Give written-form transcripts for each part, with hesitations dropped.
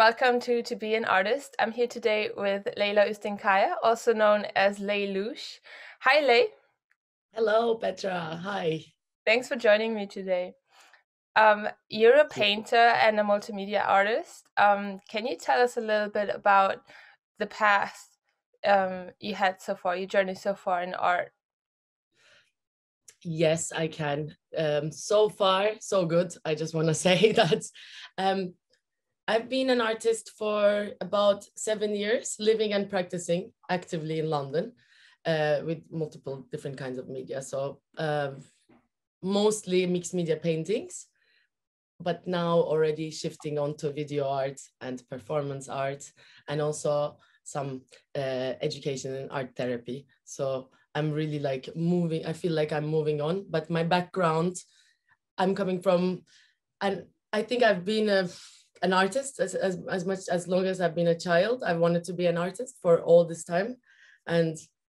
welcome to Be an Artist. I'm here today with Leyla Ustunkaya, also known as Ley Loosh. Hi, Ley. Hello, Petra. Hi. Thanks for joining me today. You're a painter and a multimedia artist. Can you tell us a little bit about the path you had so far, your journey so far in art? Yes, I can. So far, so good. I just want to say that I've been an artist for about 7 years, living and practicing actively in London with multiple different kinds of media. So mostly mixed media paintings, but now already shifting on to video art and performance art, and also some education and art therapy. So I'm really like moving, I feel like I'm moving on, but my background, I'm coming from, and I think I've been an artist as much as long as I've been a child. I wanted to be an artist for all this time. And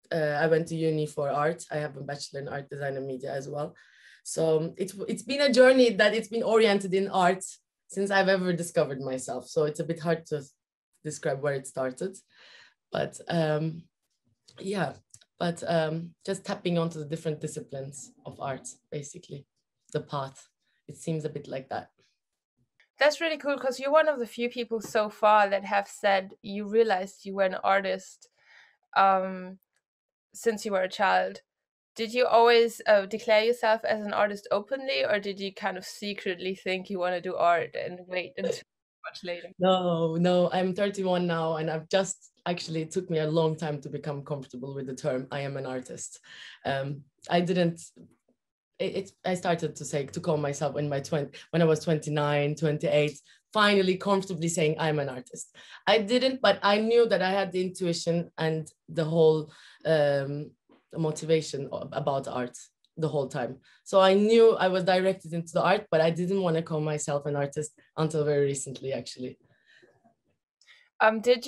I went to uni for art. I have a bachelor in art design and media as well. So it's been a journey that it's been oriented in art since I've ever discovered myself. So it's a bit hard to describe where it started. But yeah, but just tapping onto the different disciplines of art, basically, the path. It seems a bit like that. That's really cool because you're one of the few people so far that have said you realized you were an artist since you were a child. Did you always declare yourself as an artist openly, or did you kind of secretly think you want to do art and wait until much later? No, I'm 31 now, and I've just actually, it took me a long time to become comfortable with the term I am an artist. I didn't, I started to call myself when I was 29, 28, finally comfortably saying I'm an artist. I didn't, but I knew that I had the intuition and the whole motivation about art the whole time. So I knew I was directed into the art, but I didn't want to call myself an artist until very recently, actually. Did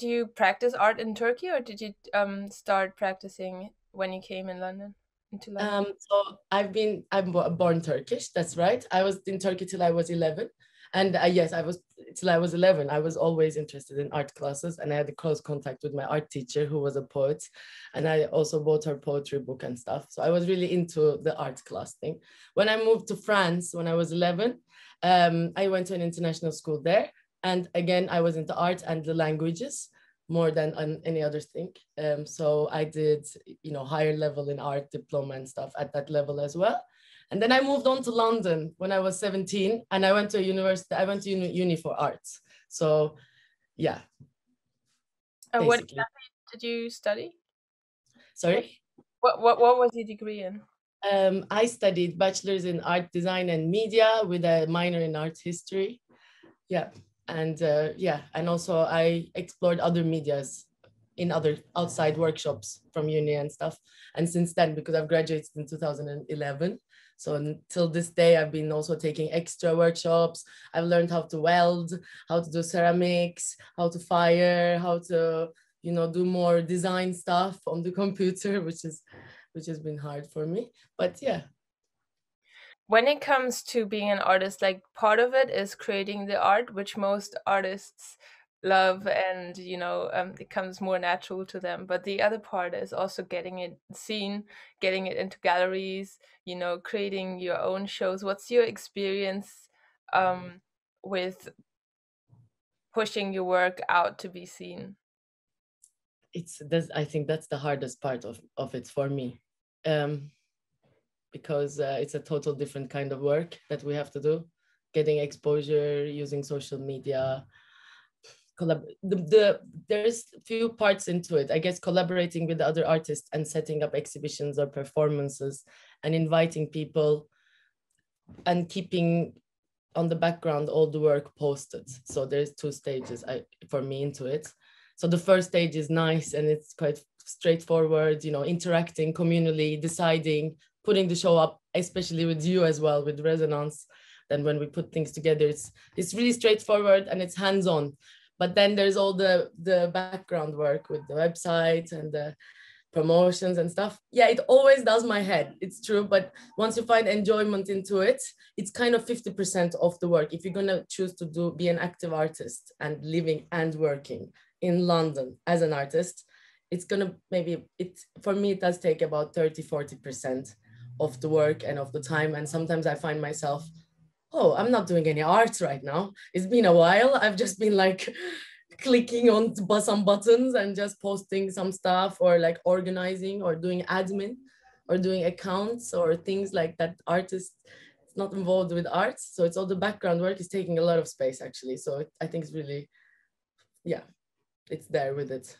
you practice art in Turkey, or did you start practicing when you came in London into London? So I'm born Turkish. That's right. I was in Turkey till I was 11. And yes, I was till I was 11. I was always interested in art classes, and I had a close contact with my art teacher, who was a poet, and I also bought her poetry book and stuff. So I was really into the art class thing. When I moved to France when I was 11, I went to an international school there, and again I was into art and the languages more than on any other thing. So I did, higher level in art diploma and stuff at that level as well. And then I moved on to London when I was 17, and I went to university. I went to uni for arts. So yeah, What basically. exactly did you study? Sorry? What was your degree in? I studied bachelor's in art design and media with a minor in art history. Yeah. And and also I explored other medias in other outside workshops from uni and stuff. And since then, because I've graduated in 2011, so until this day, I've been also taking extra workshops. I've learned how to weld, how to do ceramics, how to fire, how to, do more design stuff on the computer, which has been hard for me. But yeah. When it comes to being an artist, like part of it is creating the art, which most artists love, and it comes more natural to them. But the other part is also getting it seen, getting it into galleries, creating your own shows. What's your experience with pushing your work out to be seen? I think that's the hardest part of it for me. Because it's a total different kind of work that we have to do, getting exposure, using social media. There's few parts into it. I guess collaborating with the other artists and setting up exhibitions or performances and inviting people and keeping on the background all the work posted. So there's two stages for me into it. So the first stage is nice and it's quite straightforward, interacting communally, deciding, putting the show up, especially with you as well, with Resonance. Then when we put things together, it's really straightforward and it's hands-on. But then there's all the background work with the website and promotions and stuff. Yeah, it always does my head. It's true. But once you find enjoyment into it, it's kind of 50% of the work. If you're gonna choose to be an active artist and living and working in London as an artist, it's gonna maybe for me it does take about 30-40% of the work and of the time. And sometimes I find myself, oh, I'm not doing any art right now. It's been a while. I've just been like clicking on some buttons and just posting some stuff, or like organizing or doing admin or doing accounts or things like that. Artist is not involved with art. So it's all the background work is taking a lot of space actually. So I think it's really, yeah, it's there with it.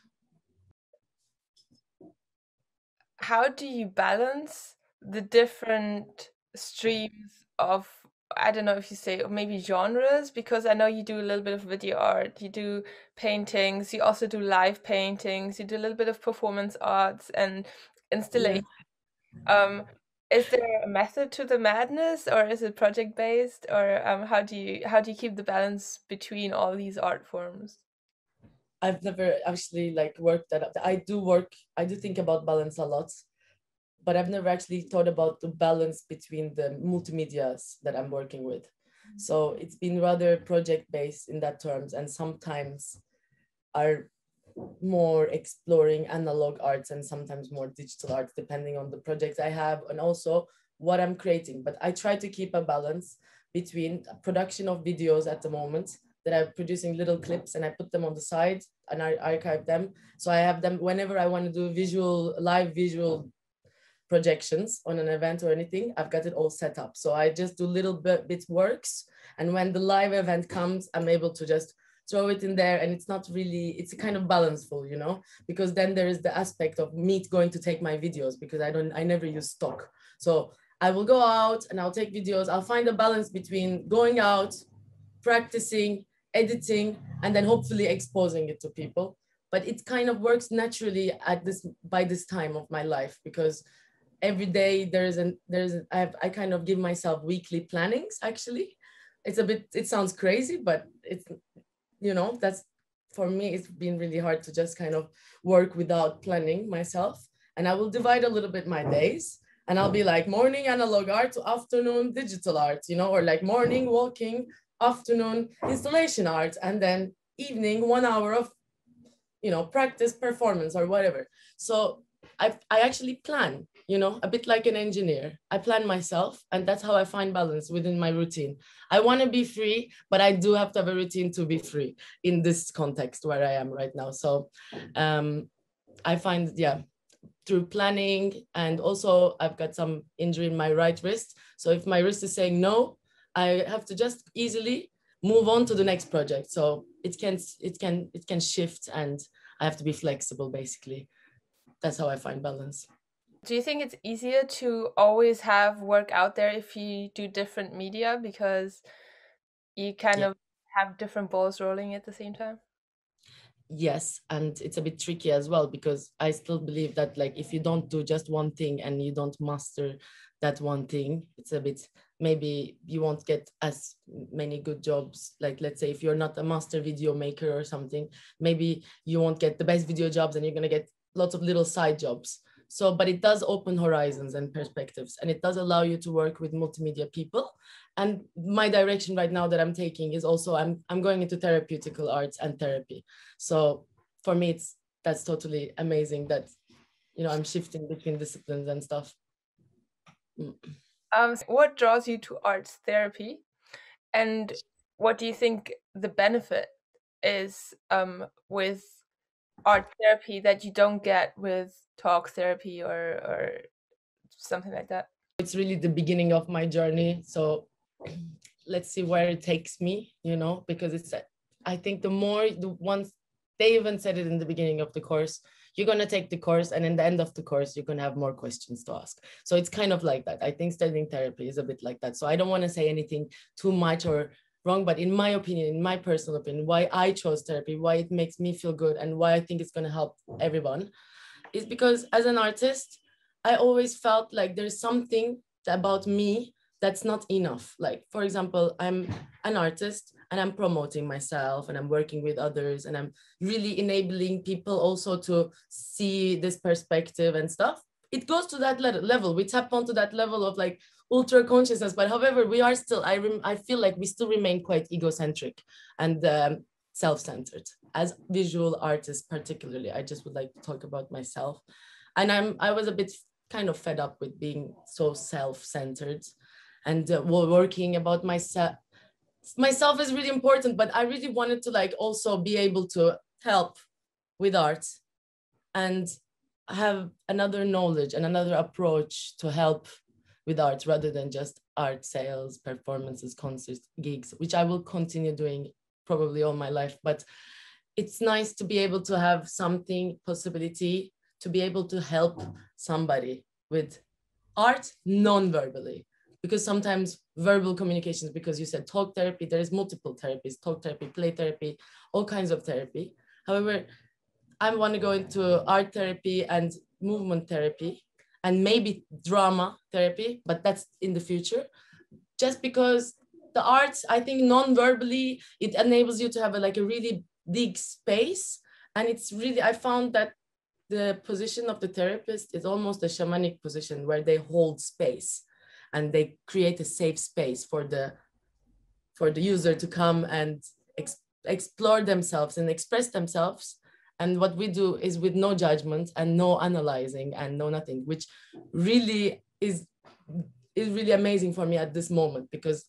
How do you balance the different streams of, I don't know if you say, or maybe genres, because I know you do a little bit of video art, you do paintings, you also do live paintings, you do a little bit of performance arts and Yeah. installation. Um, is there a method to the madness, or is it project based, or how do you keep the balance between all these art forms? I've never actually like worked that up. I do think about balance a lot, but I've never actually thought about the balance between the multimedias that I'm working with. So it's been rather project based in that terms, and sometimes are more exploring analog arts and sometimes more digital arts, depending on the projects I have and also what I'm creating. But I try to keep a balance between production of videos at the moment, that I'm producing little clips and I put them on the side and I archive them. So I have them whenever I want to do live visual projections on an event or anything, I've got it all set up. So I just do little bit works. And when the live event comes, I'm able to just throw it in there. And it's not really, it's a kind of balanceful, you know, because then there is the aspect of me going to take my videos, because I never use stock. So I will go out and I'll take videos. I'll find a balance between going out, practicing, editing, and then hopefully exposing it to people. But it kind of works naturally by this time of my life, because every day I kind of give myself weekly plannings actually. It sounds crazy, but it's, you know, that's, for me it's been really hard to just kind of work without planning myself. And I will divide a little bit my days, and I'll be like morning analog art to afternoon digital art, you know, or like morning walking, afternoon installation art, and then evening 1 hour of, you know, practice performance or whatever. So I actually plan, you know, a bit like an engineer. I plan myself, and that's how I find balance within my routine. I want to be free, but I do have to have a routine to be free in this context where I am right now. So I find, yeah, through planning, and also I've got some injury in my right wrist. So if my wrist is saying no, I have to just easily move on to the next project. So it can shift, and I have to be flexible basically. That's how I find balance. Do you think it's easier to always have work out there if you do different media, because you kind Yeah. of have different balls rolling at the same time? Yes, and it's a bit tricky as well, because I still believe that like if you don't do just one thing and you don't master that one thing, it's a bit, maybe you won't get as many good jobs. Like let's say if you're not a master video maker or something, maybe you won't get the best video jobs, and you're going to get lots of little side jobs. So but it does open horizons and perspectives, and it does allow you to work with multimedia people. And my direction right now that I'm taking is also, I'm going into therapeutical arts and therapy. So for me, that's totally amazing that, you know, I'm shifting between disciplines and stuff. Mm. What draws you to arts therapy, and what do you think the benefit is with art therapy that you don't get with talk therapy or something like that? It's really the beginning of my journey. So let's see where it takes me, you know, because I think the ones, they even said it in the beginning of the course, you're going to take the course, and in the end of the course, you're going to have more questions to ask. So it's kind of like that. I think studying therapy is a bit like that. So I don't want to say anything too much or wrong, but in my opinion, in my personal opinion, why I chose therapy, why it makes me feel good, and why I think it's going to help everyone, is because as an artist, I always felt like there's something about me that's not enough. Like, for example, I'm an artist and I'm promoting myself and I'm working with others and I'm really enabling people also to see this perspective and stuff. It goes to that level. We tap onto that level of like ultra consciousness, but however, we are still, I feel like we still remain quite egocentric and self-centered. As visual artists, particularly, I just would like to talk about myself. And I was a bit kind of fed up with being so self-centered and working about myself. Myself is really important, but I really wanted to like also be able to help with art and have another knowledge and another approach to help with art rather than just art sales, performances, concerts, gigs, which I will continue doing probably all my life. But it's nice to be able to have something, possibility to be able to help somebody with art non-verbally, because sometimes verbal communications, because you said talk therapy, there is multiple therapies, talk therapy, play therapy, all kinds of therapy. However, I want to go into art therapy and movement therapy and maybe drama therapy, but that's in the future. Just because the arts, I think non-verbally, it enables you to have like a really big space. And it's really, I found that the position of the therapist is almost a shamanic position where they hold space and they create a safe space for the user to come and explore themselves and express themselves. And what we do is with no judgment and no analyzing and no nothing, which really is really amazing for me at this moment, because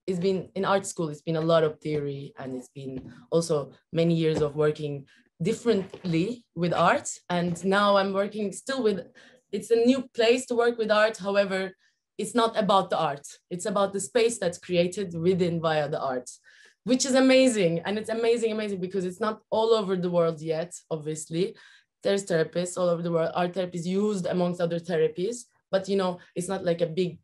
it's been in art school, it's been a lot of theory, and it's been also many years of working differently with art. And now I'm working still with, it's a new place to work with art. However, it's not about the art. It's about the space that's created within via the art, which is amazing. And it's amazing because it's not all over the world yet, obviously. There's therapists all over the world. Art therapy is used amongst other therapies, but it's not like a big,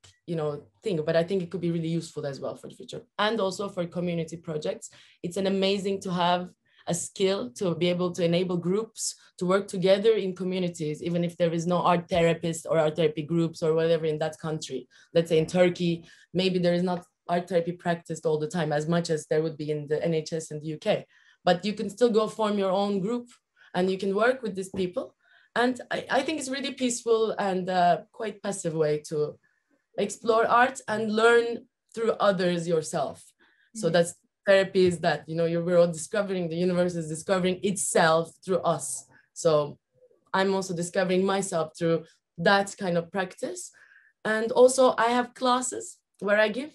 thing, but I think it could be really useful as well for the future. And also for community projects. It's an amazing to have a skill to be able to enable groups to work together in communities, even if there is no art therapist or art therapy groups or whatever in that country. Let's say in Turkey, maybe there is not art therapy practiced all the time as much as there would be in the NHS in the UK. But you can still go form your own group and you can work with these people. And I think it's really peaceful and quite passive way to explore art and learn through others yourself. So that's therapy, is that, we're all discovering, the universe is discovering itself through us. So I'm also discovering myself through that kind of practice. And also I have classes where I give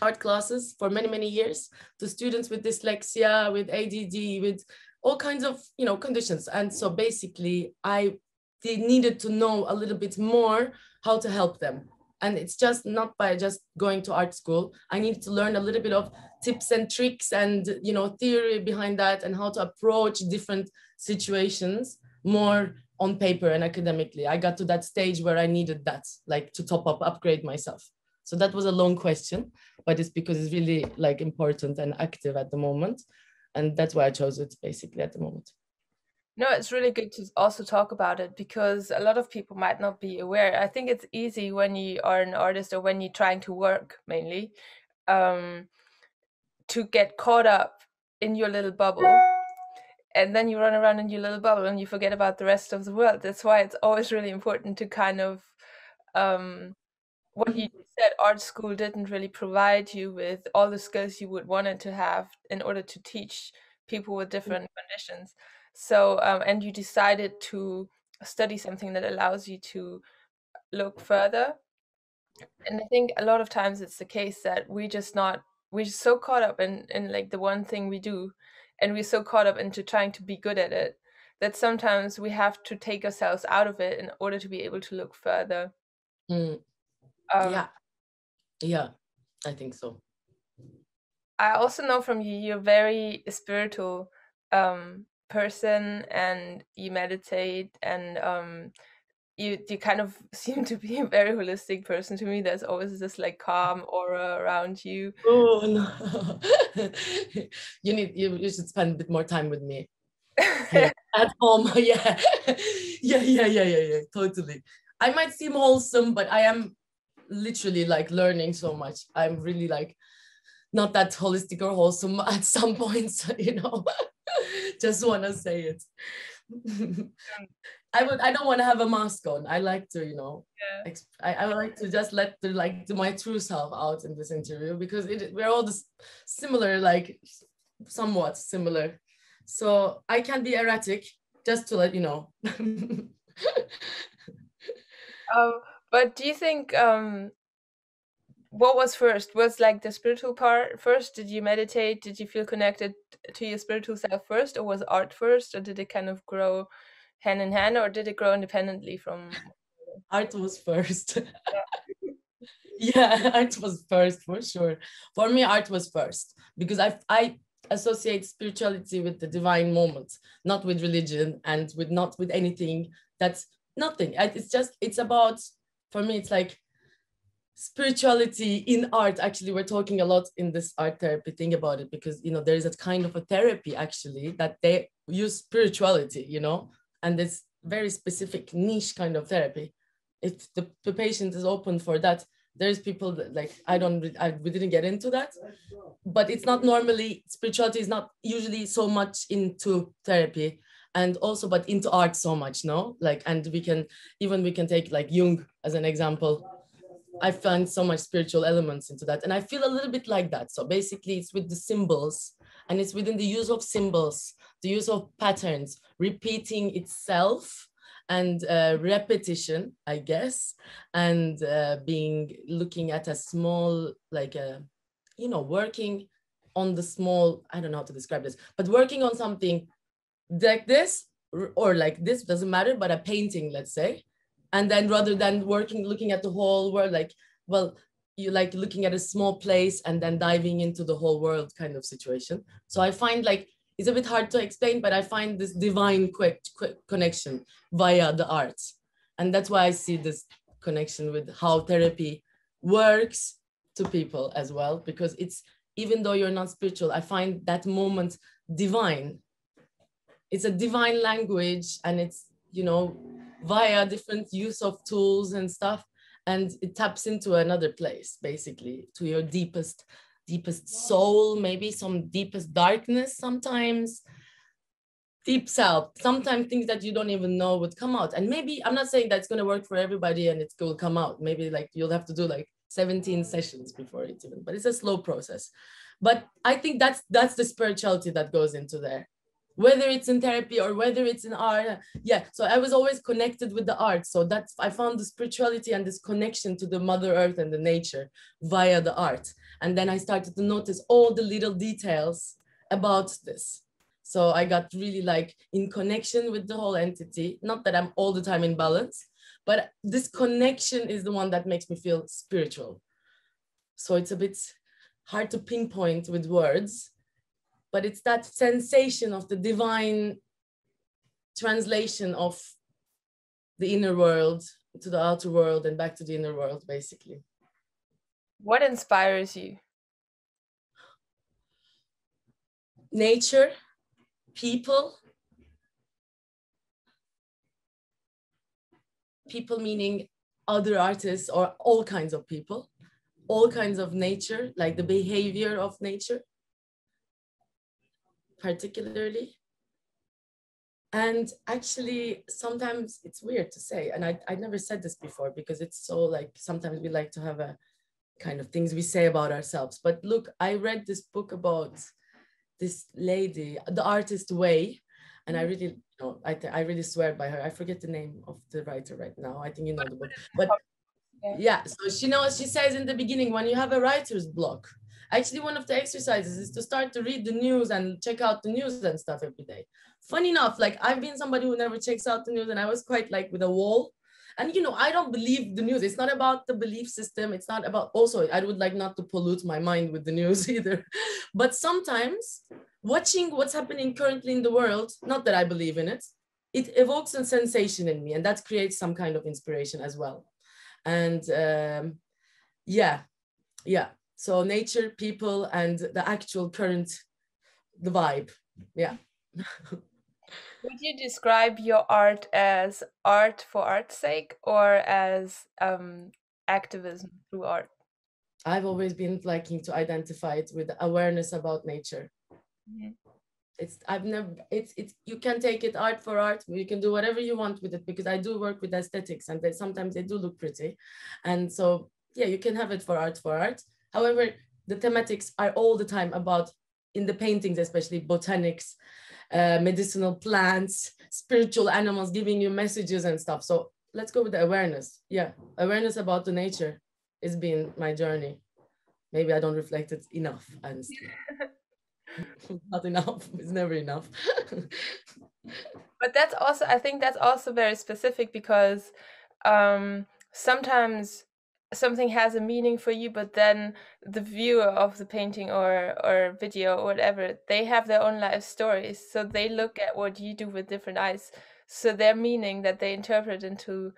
art classes for many years to students with dyslexia, with ADD, with all kinds of conditions. And so basically they needed to know a little bit more how to help them. And it's just not by just going to art school. I need to learn a little bit of tips and tricks and theory behind that, and how to approach different situations more on paper and academically. I got to that stage where I needed that, like, to upgrade myself. So that was a long question, but it's because it's really like important and active at the moment. And that's why I chose it basically at the moment. No, it's really good to also talk about it, because a lot of people might not be aware. I think it's easy when you are an artist or when you're trying to work mainly, to get caught up in your little bubble, and then you run around in your little bubble and you forget about the rest of the world. That's why it's always really important to kind of, what you said, art school didn't really provide you with all the skills you would want it to have in order to teach people with different conditions. So, and you decided to study something that allows you to look further. And I think a lot of times it's the case that we're just so caught up in like the one thing we do, and we're so caught up into trying to be good at it, that sometimes we have to take ourselves out of it in order to be able to look further. Mm. Um, yeah, I think so. I also know from you, you're very spiritual person, and you meditate, and you kind of seem to be a very holistic person to me. There's always this like calm aura around you. Oh no. You should spend a bit more time with me here at home. Yeah. Yeah, totally. I might seem wholesome, but I am literally like learning so much. I'm really like not that holistic or wholesome at some points, you know. Just want to say it. I don't want to have a mask on. I like to, you know, Yeah. I like to just let the like my true self out in this interview, because we're all this similar, like somewhat similar. So I can be erratic, just to let you know. Um, but do you think what was first? Was like the spiritual part first? Did you meditate? Did you feel connected to your spiritual self first, or was art first, or did it kind of grow hand in hand, or did it grow independently from? Art was first. Yeah. Yeah, art was first for sure. For me, art was first because I associate spirituality with the divine moment, not with religion and with not with anything that's nothing. It's just it's about, for me it's like spirituality in art. Actually, we're talking a lot in this art therapy thing about it, because you know there is a kind of a therapy actually that they use spirituality, you know, and it's very specific niche kind of therapy. If the patient is open for that, there's people that like we didn't get into that, but it's not normally, spirituality is not usually so much into therapy, and also but into art so much, no, like, and we can take like Jung as an example. I find so much spiritual elements into that. And I feel a little bit like that. So basically, it's with the symbols, and it's within the use of symbols, the use of patterns, repeating itself, and repetition, I guess, and looking at a small, like a, you know, working on the small, I don't know how to describe this, but working on something like this or like this, doesn't matter, but a painting, let's say, and then rather than looking at the whole world, like, well, you like looking at a small place and then diving into the whole world kind of situation. So I find like it's a bit hard to explain, but I find this divine quick connection via the arts, and that's why I see this connection with how therapy works to people as well, because it's, even though you're not spiritual, I find that moment divine. It's a divine language, and it's, you know, via different use of tools and stuff, and it taps into another place, basically to your deepest soul, maybe some deepest darkness, sometimes deep self, sometimes things that you don't even know would come out. And maybe, I'm not saying that's going to work for everybody and it's going to come out, maybe like you'll have to do like 17 sessions before it's even, but it's a slow process. But I think that's the spirituality that goes into there, whether it's in therapy or whether it's in art. Yeah, so I was always connected with the art, so that's, I found the spirituality and this connection to the mother earth and the nature via the art. And then I started to notice all the little details about this, so I got really like in connection with the whole entity. Not that I'm all the time in balance, but this connection is the one that makes me feel spiritual. So it's a bit hard to pinpoint with words, but it's that sensation of the divine translation of the inner world to the outer world and back to the inner world, basically. What inspires you? Nature, people, people meaning other artists or all kinds of people, all kinds of nature, like the behavior of nature, particularly. And actually, sometimes it's weird to say, and I never said this before because it's so like, sometimes we like to have a kind of things we say about ourselves. But look, I read this book about this lady, the artist Way, and I really, you know, I really swear by her. I forget the name of the writer right now. I think you know the book, but Yeah. yeah, so she knows, she says in the beginning, when you have a writer's block, actually one of the exercises is to start to read the news and check out the news and stuff every day. Funny enough, like I've been somebody who never checks out the news, and I was quite like with a wall. And you know, I don't believe the news. It's not about the belief system. It's not about, also I would like not to pollute my mind with the news either. But sometimes watching what's happening currently in the world, not that I believe in it, it evokes a sensation in me, and that creates some kind of inspiration as well. And yeah, yeah, so nature, people, and the actual current, the vibe. Yeah. Would you describe your art as art for art's sake, or as activism through art? I've always been liking to identify it with awareness about nature. Mhm. It's you can take it art for art, you can do whatever you want with it, because I do work with aesthetics and sometimes they do look pretty. And so, yeah, you can have it for art for art. However, the thematics are all the time about, in the paintings, especially botanics, medicinal plants, spiritual animals giving you messages and stuff. So let's go with the awareness. Yeah, awareness about the nature has been my journey. Maybe I don't reflect it enough, honestly. Not enough. It's never enough. But that's also, I think that's also very specific because sometimes something has a meaning for you, but then the viewer of the painting or video or whatever, they have their own life stories. So they look at what you do with different eyes. So their meaning that they interpret into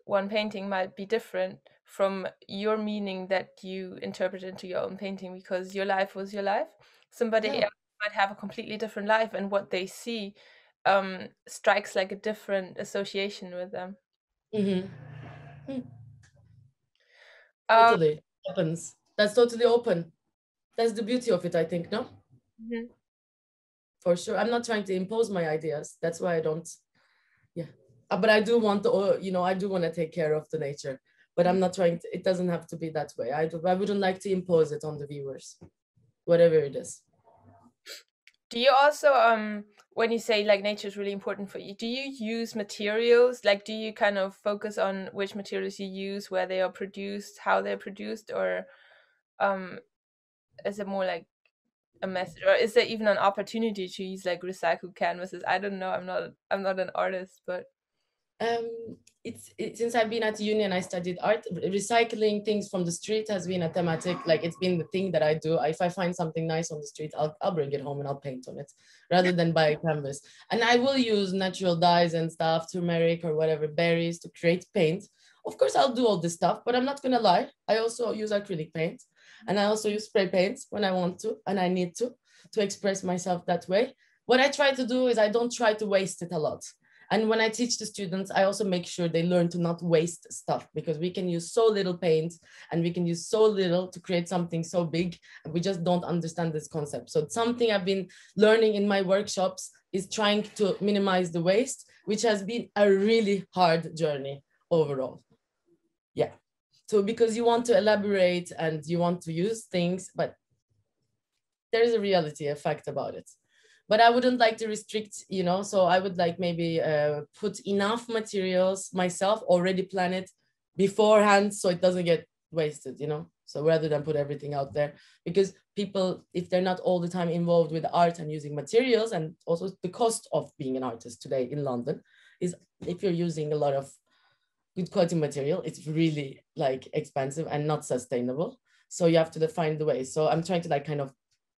one painting might be different from your meaning that you interpret into your own painting because your life was your life. Somebody Yeah. else might have a completely different life, and what they see strikes like a different association with them. Mm-hmm. Um, Totally happens. That's totally open. That's the beauty of it, I think. No, mhm. for sure. I'm not trying to impose my ideas. That's why I don't. Yeah, but I do want to. I do want to take care of the nature. But I'm not trying to. It doesn't have to be that way. I wouldn't like to impose it on the viewers, whatever it is. Do you also, when you say like nature is really important for you, do you use materials? Like, do you kind of focus on which materials you use, where they are produced, how they're produced, or um, is it more like a message, or is there even an opportunity to use like recycled canvases? I don't know. I'm not an artist, but Since I've been at uni and I studied art, recycling things from the street has been a thematic. Like, it's been the thing that I do. If I find something nice on the street, I'll bring it home and I'll paint on it rather than buy a canvas. And I will use natural dyes and stuff, turmeric or whatever, berries to create paint. Of course, I'll do all this stuff, but I'm not gonna lie. I also use acrylic paint, and I also use spray paints when I want to and I need to express myself that way. What I try to do is I don't try to waste it a lot. And when I teach the students, I also make sure they learn to not waste stuff, because we can use so little paint and we can use so little to create something so big. And we just don't understand this concept. So something I've been learning in my workshops is trying to minimize the waste, which has been a really hard journey overall. Yeah. So because you want to elaborate and you want to use things, but there is a reality, a fact about it. But I wouldn't like to restrict, so I would like maybe put enough materials myself, already plan it beforehand so it doesn't get wasted. So rather than put everything out there, because people, if they're not all the time involved with art and using materials, and also the cost of being an artist today in London is, if you're using a lot of good quality material, it's really like expensive and not sustainable. So you have to find the way. So I'm trying to like kind of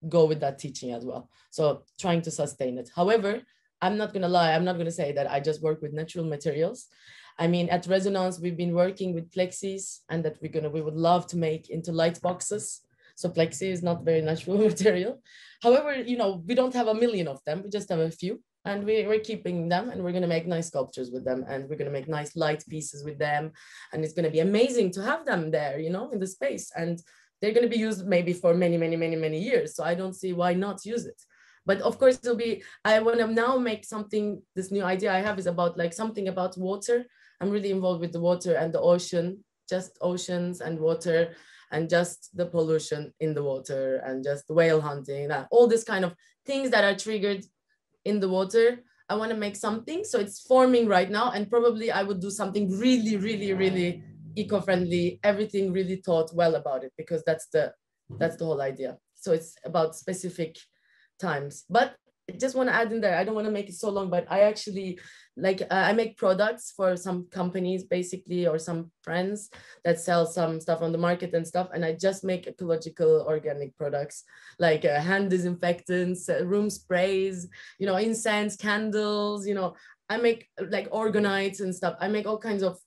go with that teaching as well. So trying to sustain it. However, I'm not gonna lie, I'm not gonna say that I just work with natural materials. I mean, at Resonance, we've been working with plexis, and that we would love to make into light boxes. So plexi is not very natural material. However, we don't have a million of them. We just have a few, and we're keeping them, and we're going to make nice sculptures with them, and we're going to make nice light pieces with them, and it's going to be amazing to have them there, in the space. And they're going to be used maybe for many, many, many, many years. So I don't see why not use it. But of course, I want to now make something. This new idea I have is about like something about water. I'm really involved with the water and the ocean, just oceans and water, and just the pollution in the water, and just whale hunting, all this kind of things that are triggered in the water. I want to make something. So it's forming right now. And probably I would do something really, really, really eco-friendly, everything really thought well about it, because that's the whole idea. So it's about specific times. But I just want to add in there, I don't want to make it so long, but I actually I make products for some companies basically, or some friends that sell some stuff on the market and stuff, and I just make ecological organic products, like hand disinfectants, room sprays, incense, candles. I make like organites and stuff. I make all kinds of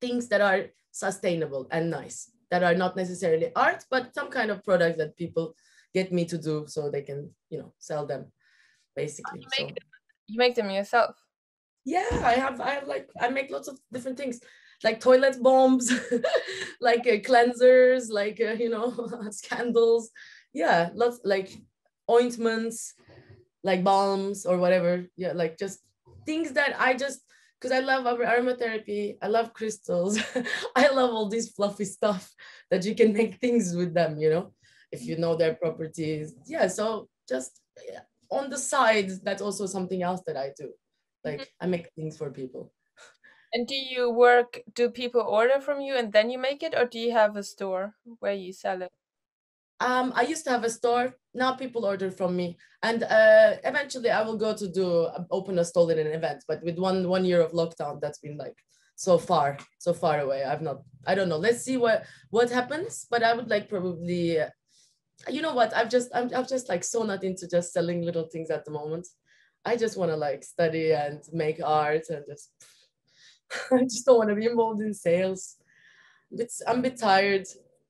things that are sustainable and nice, that are not necessarily art, but some kind of products that people get me to do so they can, sell them basically. So You make them yourself. yeah, I make lots of different things. like toilet bombs, like cleansers, like candles. Yeah, lots like ointments, like balms or whatever. Yeah, like just things that I just, because I love aromatherapy, I love crystals, I love all this fluffy stuff that you can make things with them, if you know their properties. Yeah, so just on the side, that's also something else that I do. Mhm. Like I make things for people. And do people order from you and then you make it, or do you have a store where you sell it? I used to have a store. Now people order from me, and eventually I will go to open a stall in an event. But with one year of lockdown, that's been like so far away. I've not. I don't know. Let's see what happens. But I would like probably. You know what? I'm just like so not into just selling little things at the moment. I just want to like study and make art and just. I just don't want to be involved in sales. I'm a bit tired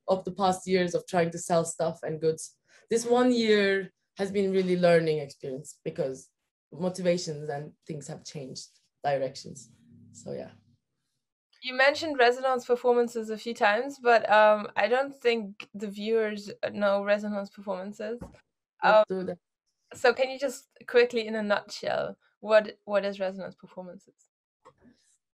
of the past years of trying to sell stuff and goods. This 1 year has been really learning experience because motivations and things have changed directions. So yeah. You mentioned resonance performances a few times, but I don't think the viewers know resonance performances. Let's Um, do that. so can you just quickly, in a nutshell, what is resonance performances?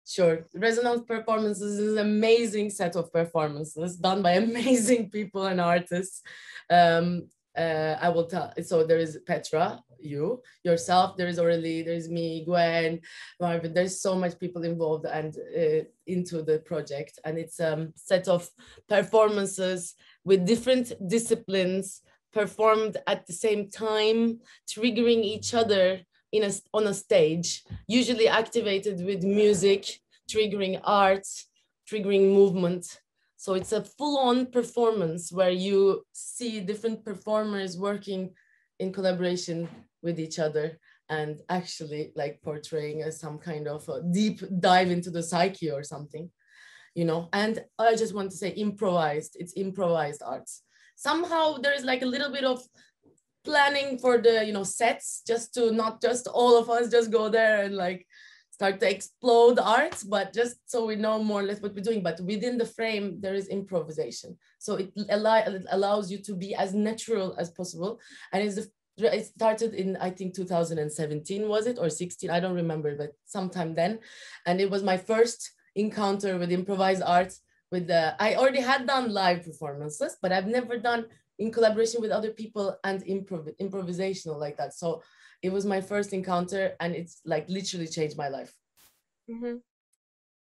Sure. Resonance performances is an amazing set of performances done by amazing people and artists. Um, I will tell. So there is Petra, yourself. There is Aurelie. There is me, Gwen, Marvin. There's so much people involved and into the project, and it's a set of performances with different disciplines performed at the same time, triggering each other on a stage, usually activated with music, triggering art, triggering movement. So it's a full-on performance where you see different performers working in collaboration with each other and actually like portraying some kind of a deep dive into the psyche or something, And I just want to say improvised. It's improvised arts. Somehow there is like a little bit of planning for the sets, just to not just all of us just go there and like start to explode art, but just so we know more or less what we're doing. But within the frame there is improvisation, so it allows you to be as natural as possible. And it started in, I think, 2017, was it, or 16? I don't remember, but sometime then. And it was my first encounter with improvised art. I already had done live performances, but I've never done in collaboration with other people and improvisational like that. So it was my first encounter, and it's like literally changed my life. Mm-hmm.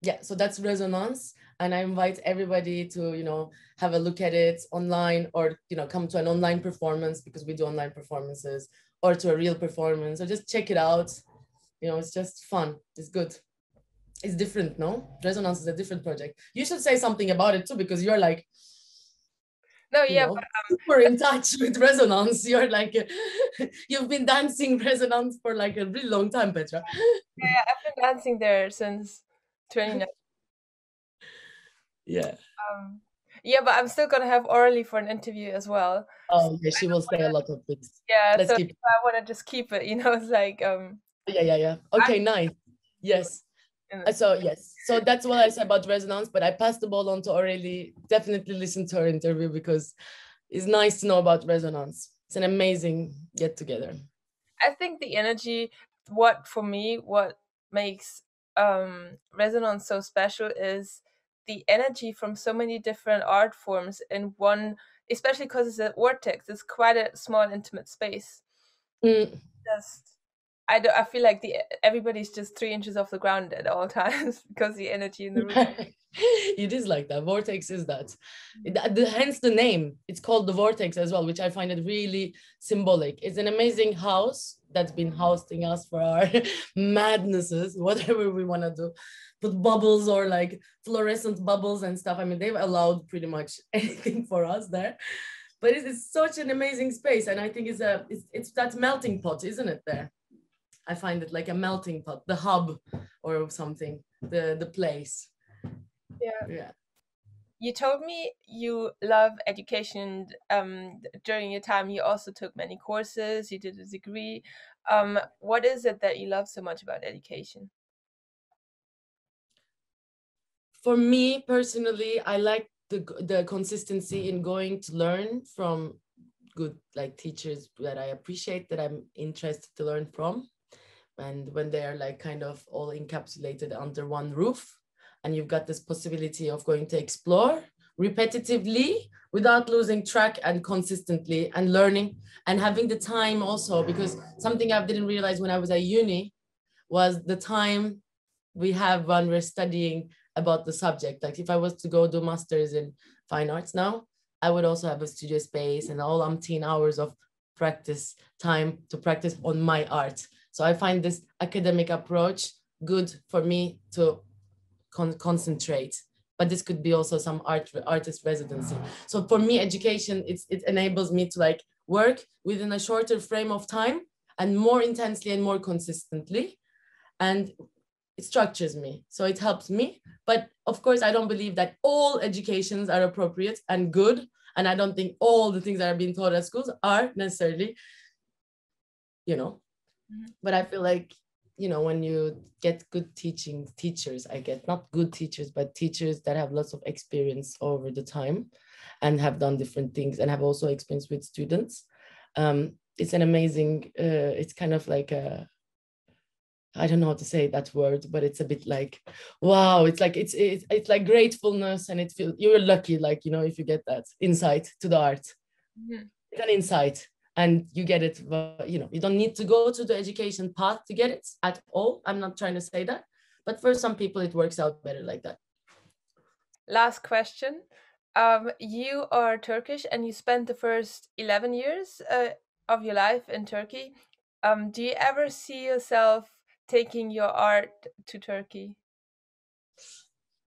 Yeah, so that's Resonance, and I invite everybody to have a look at it online, or come to an online performance, because we do online performances, or to a real performance, or just check it out. It's just fun. It's good. It's different. No, Resonance is a different project. You should say something about it too, because you're like, No, yeah, but super in touch with Resonance. You're like, you've been dancing Resonance for like a really long time, Petra. yeah, I've been dancing there since 2019. Yeah. Yeah, but I'm still gonna have Orly for an interview as well. So Oh, yeah, I she will don't say a wanna, lot of things. yeah, Let's so keep. I want to just keep it. It's like Yeah. Okay, nice. Yes. in the, So yes, so that's what I said about Resonance. But I passed the ball on to Aurelie. Definitely listen to her interview, because it's nice to know about Resonance. It's an amazing get together. I think the energy, what makes resonance so special is the energy from so many different art forms in one, especially because it's a vortex. It's quite a small, intimate space. Mm. Just I feel like the everybody's just 3 inches off the ground at all times because the energy in the room. It is like that. Vortex is that. Hence the name. It's called the Vortex as well, which I find it really symbolic. It's an amazing house that's been hosting us for our madnesses, whatever we want to do. Put bubbles or like fluorescent bubbles and stuff. I mean, they've allowed pretty much anything for us there. But it's such an amazing space. And I think it's that melting pot, isn't it, there? I find it like a melting pot, the hub or something, the place. Yeah. Yeah. You told me you love education. During your time, you also took many courses. You did a degree. What is it that you love so much about education? For me personally, I like the consistency in going to learn from good like teachers that I appreciate, that I'm interested to learn from. And when they are like kind of all encapsulated under one roof, and you've got this possibility of going to explore repetitively without losing track, and consistently, and learning, and having the time also, because something I didn't realize when I was at uni was the time we have when we're studying about the subject. Like if I was to go do masters in fine arts now, I would also have a studio space and all umpteen hours of practice time to practice on my art. So I find this academic approach good for me to concentrate. But this could be also some artist residency. So for me, education, it enables me to like work within a shorter frame of time and more intensely and more consistently. And it structures me, so it helps me. But of course, I don't believe that all educations are appropriate and good, and I don't think all the things that are being taught at schools are necessarily, you know. But I feel like, you know, when you get good teachers, I get not good teachers, but teachers that have lots of experience over the time and have done different things and have also experience with students. It's an amazing, it's kind of like a, I don't know how to say that word, but it's a bit like, wow, it's like, it's like gratefulness, and it feels, you're lucky, like, you know, if you get that insight to the art. It's an insight, and you get it, you know, you don't need to go to the education path to get it at all. I'm not trying to say that, but for some people it works out better like that. Last question. You are Turkish and you spent the first 11 years of your life in Turkey. Do you ever see yourself taking your art to Turkey?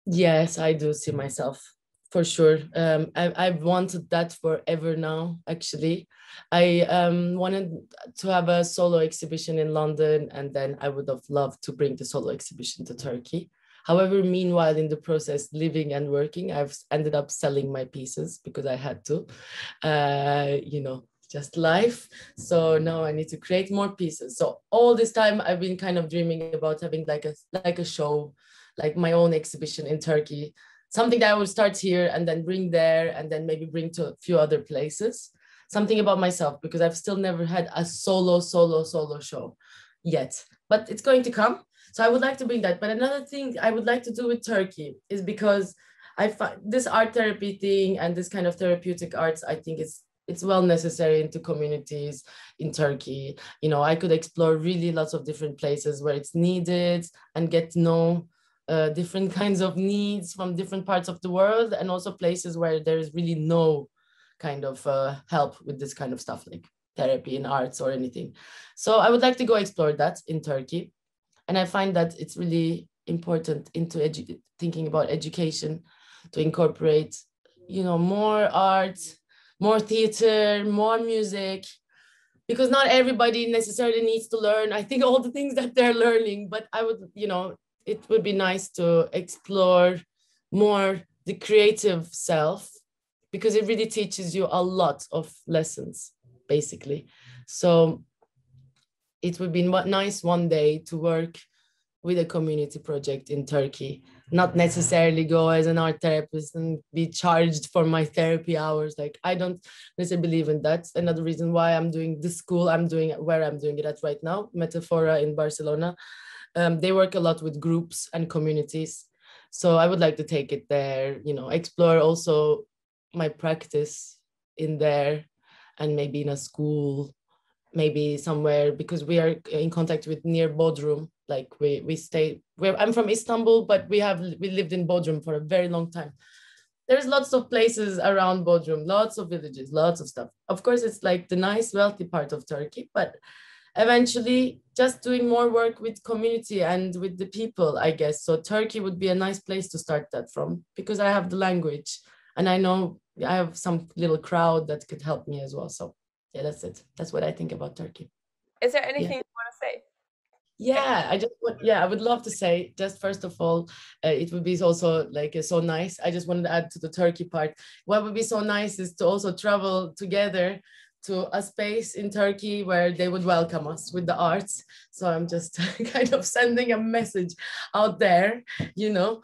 Yes, I do see myself for sure. I've wanted that forever now, actually. I wanted to have a solo exhibition in London, and then I would have loved to bring the solo exhibition to Turkey. However, meanwhile, in the process, living and working, I've ended up selling my pieces because I had to, you know, just life. So now I need to create more pieces. So all this time I've been kind of dreaming about having like a show, like my own exhibition in Turkey, something that I would start here and then bring there and then maybe bring to a few other places. Something about myself, because I've still never had a solo show yet, but it's going to come. So I would like to bring that. But another thing I would like to do with Turkey is because I find this art therapy thing and this kind of therapeutic arts, I think it's well necessary into communities in Turkey. You know, I could explore really lots of different places where it's needed and get to know different kinds of needs from different parts of the world, and also places where there is really no kind of help with this kind of stuff like therapy in arts or anything. So I would like to go explore that in Turkey. And I find that it's really important into thinking about education to incorporate, you know, more art, more theater, more music, because not everybody necessarily needs to learn, I think, all the things that they're learning. But I would, you know, it would be nice to explore more the creative self, because it really teaches you a lot of lessons, basically. So it would be nice one day to work with a community project in Turkey, not necessarily go as an art therapist and be charged for my therapy hours. Like, I don't necessarily believe in that. Another reason why I'm doing this school, I'm doing where I'm doing it at right now, Metafora in Barcelona. They work a lot with groups and communities. So I would like to take it there, you know, explore also my practice in there, and maybe in a school, maybe somewhere, because we are in contact with near Bodrum. Like we stay where I'm from, Istanbul, but we lived in Bodrum for a very long time. There's lots of places around Bodrum, lots of villages, lots of stuff. Of course, it's like the nice, wealthy part of Turkey, but eventually just doing more work with community and with the people, I guess. So Turkey would be a nice place to start that from, because I have the language and I know I have some little crowd that could help me as well. So yeah, that's it. That's what I think about Turkey. Is there Yeah. anything you want to say? Yeah, I would love to say, just first of all, it would be also like so nice. I just wanted to add to the Turkey part. What would be so nice is to also travel together to a space in Turkey where they would welcome us with the arts. So I'm just kind of sending a message out there, you know,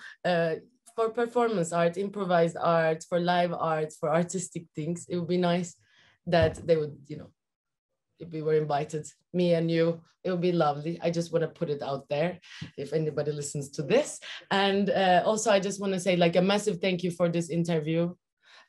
for performance art, improvised art, for live art, for artistic things, it would be nice that they would, you know, if we were invited, me and you, it would be lovely. I just want to put it out there if anybody listens to this. And also, I just want to say like a massive thank you for this interview.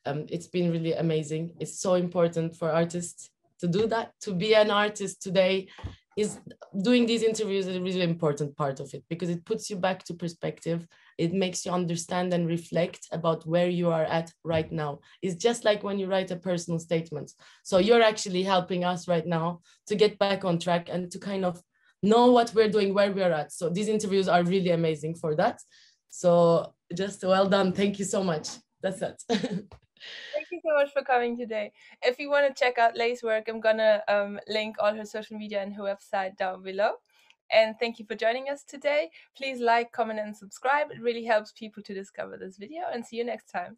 It's been really amazing. It's so important for artists to do that. To be an artist today is doing these interviews is a really important part of it because it puts you back to perspective. It makes you understand and reflect about where you are at right now. It's just like when you write a personal statement. So you're actually helping us right now to get back on track and to kind of know what we're doing, where we're at. So these interviews are really amazing for that. So just well done. Thank you so much. That's it. Thank you so much for coming today. If you want to check out Ley's work, I'm gonna link all her social media and her website down below. And thank you for joining us today. Please like, comment, and subscribe. It really helps people to discover this video. And see you next time.